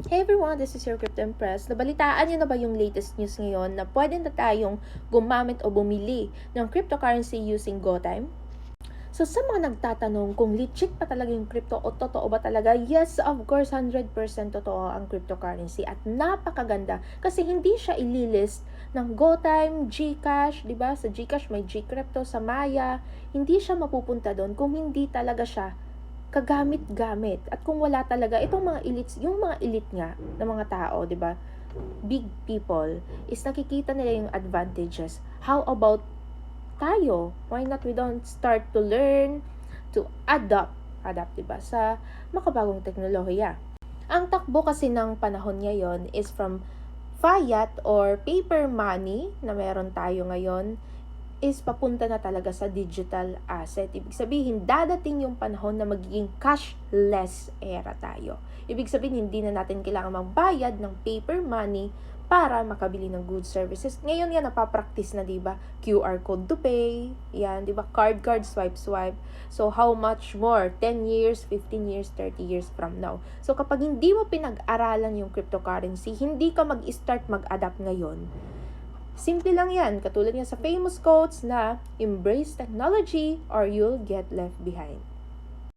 Hey everyone, this is your Crypto Empress. Nabalitaan niyo na ba yung latest news ngayon na pwede na tayong gumamit o bumili ng cryptocurrency using GoTime? So sa mga nagtatanong kung legit pa talaga yung crypto o totoo ba talaga, yes, of course, 100% totoo ang cryptocurrency at napakaganda kasi hindi siya ililist ng GoTime, GCash, di ba? Sa GCash may GCrypto, sa Maya, hindi siya mapupunta doon kung hindi talaga siya kagamit-gamit. At kung wala talaga itong mga elites, yung mga elite nga ng mga tao, 'di ba? Big people is nakikita nila yung advantages. How about tayo? Why not we don't start to learn to adapt 'di ba, sa makabagong teknolohiya. Ang takbo kasi ng panahon ngayon is from fiat or paper money na meron tayo ngayon is papunta na talaga sa digital asset. Ibig sabihin, dadating yung panahon na magiging cashless era tayo. Ibig sabihin, hindi na natin kailangan magbayad ng paper money para makabili ng goods services. Ngayon nga napapractice na, 'di ba? QR code to pay. Yan, 'di ba? Card, swipe. So how much more? 10 years, 15 years, 30 years from now. So kapag hindi mo pinag-aralan yung cryptocurrency, hindi ka mag-start mag-adapt ngayon. Simple lang yan, katulad nga sa famous quotes na, embrace technology or you'll get left behind.